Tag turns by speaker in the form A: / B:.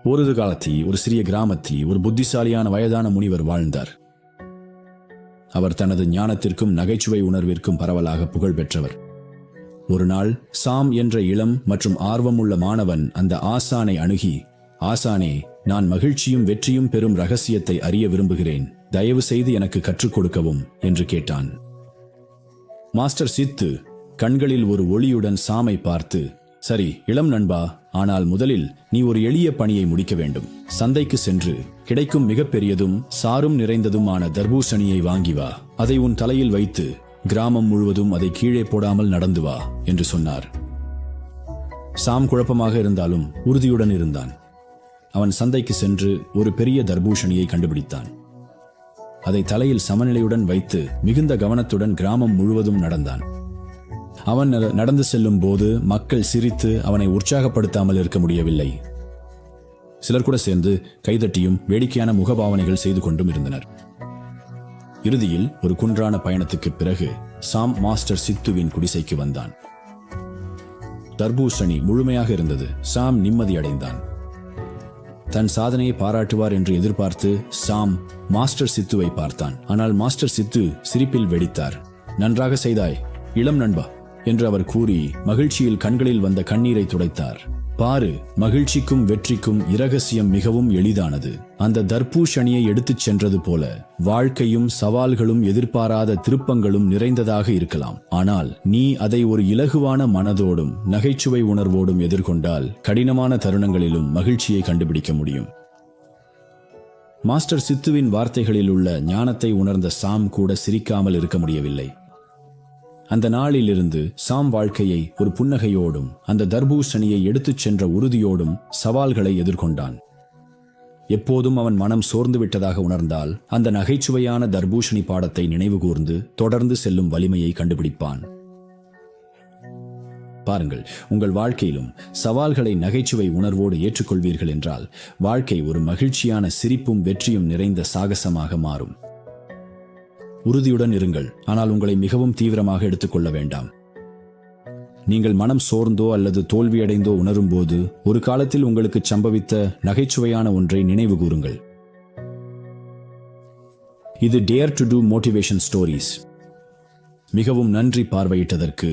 A: ஒரு காலத்தில் ஒரு சிறிய கிராமத்தில் ஒரு புத்திசாலியான வயதான முனிவர் வாழ்ந்தார். அவர் தனது ஞானத்திற்கும் நகைச்சுவை உணர்விற்கும் பரவலாக புகழ் பெற்றவர். ஒரு நாள் சாம் என்ற இளம் மற்றும் ஆர்வமுள்ள மாணவன் அந்த ஆசானை அணுகி, ஆசானே, நான் மகிழ்ச்சியும் வெற்றியும் பெறும் ரகசியத்தை அறிய விரும்புகிறேன், தயவு செய்து எனக்கு கற்றுக் கொடுக்கவும் என்று கேட்டான். மாஸ்டர் சித்து கண்களில் ஒரு ஒளியுடன் சாமை பார்த்து, சரி இளம் நண்பா, ஆனால் முதலில் நீ ஒரு எளிய பணியை முடிக்க வேண்டும். சந்தைக்கு சென்று கிடைக்கும் மிகப்பெரியதும் சாரும் நிறைந்ததுமான தர்பூசணியை வாங்கி வா. அதை உன் தலையில் வைத்து கிராமம் முழுவதும் அதை கீழே போடாமல் நடந்து வா என்று சொன்னார். சாம் குழப்பமாக இருந்தாலும் உறுதியுடன் இருந்தான். அவன் சந்தைக்கு சென்று ஒரு பெரிய தர்பூசணியை கண்டுபிடித்தான். அதை தலையில் சமநிலையுடன் வைத்து மிகுந்த கவனத்துடன் கிராமம் முழுவதும் நடந்தான். அவன் நடந்து செல்லும் போது மக்கள் சிரித்து அவனை உற்சாகப்படுத்தாமல் இருக்க முடியவில்லை. சிலர் கூட சேர்ந்து கைதட்டியும் வேடிக்கையான முகபாவனைகள் செய்து கொண்டும் இருந்தனர். இறுதியில் ஒரு குன்றான பயணத்துக்கு பிறகு சாம் மாஸ்டர் சித்துவின் குடிசைக்கு வந்தான். தர்பூசணி முழுமையாக இருந்தது. சாம் நிம்மதி அடைந்தான். தன் சாதனையை பாராட்டுவார் என்று எதிர்பார்த்து சாம் மாஸ்டர் சித்துவை பார்த்தான். ஆனால் மாஸ்டர் சித்து சிரிப்பில் வெடித்தார். நன்றாக செய்தாய் இளம் நண்பா என்று அவர் கூறி மகிழ்ச்சியில் கண்களில் வந்த கண்ணீரை துடைத்தார். பாரு, மகிழ்ச்சிக்கும் வெற்றிக்கும் இரகசியம் மிகவும் எளிதானது. அந்த தர்பூசணியை எடுத்துச் சென்றது போல வாழ்க்கையும் சவால்களும் எதிர்பாராத திருப்பங்களும் நிறைந்ததாக இருக்கலாம். ஆனால் நீ அதை ஒரு இலகுவான மனதோடும் நகைச்சுவை உணர்வோடும் எதிர்கொண்டால் கடினமான தருணங்களிலும் மகிழ்ச்சியை கண்டுபிடிக்க முடியும். மாஸ்டர் சித்துவின் வார்த்தைகளில் உள்ள ஞானத்தை உணர்ந்த சாம் கூட சிரிக்காமல் இருக்க முடியவில்லை. அந்த நாளிலிருந்து சாம் வாழ்க்கையை ஒரு புன்னகையோடும் அந்த தர்பூசணியை எடுத்துச் சென்ற உறுதியோடும் சவால்களை எதிர்கொண்டான். எப்போதும் அவன் மனம் சோர்ந்து விட்டதாக உணர்ந்தால் அந்த நகைச்சுவையான தர்பூசணி பாடத்தை நினைவுகூர்ந்து தொடர்ந்து செல்லும் வலிமையை கண்டுபிடிப்பான். பாருங்கள், உங்கள் வாழ்க்கையிலும் சவால்களை நகைச்சுவை உணர்வோடு ஏற்றுக்கொள்வீர்கள் என்றால் வாழ்க்கை ஒரு மகிழ்ச்சியான சிரிப்பும் வெற்றியும் நிறைந்த சாகசமாக மாறும். உறுதியுடன் இருங்கள், ஆனால் உங்களை மிகவும் தீவிரமாக எடுத்துக்கொள்ள வேண்டாம். நீங்கள் மனம் சோர்ந்தோ அல்லது தோல்வியடைந்தோ உணரும் போது ஒரு காலத்தில் உங்களுக்கு சம்பவித்த நகைச்சுவையான ஒன்றை நினைவு கூறுங்கள். இது dare to do motivation stories. மிகவும் நன்றி பார்வையிட்டதற்கு.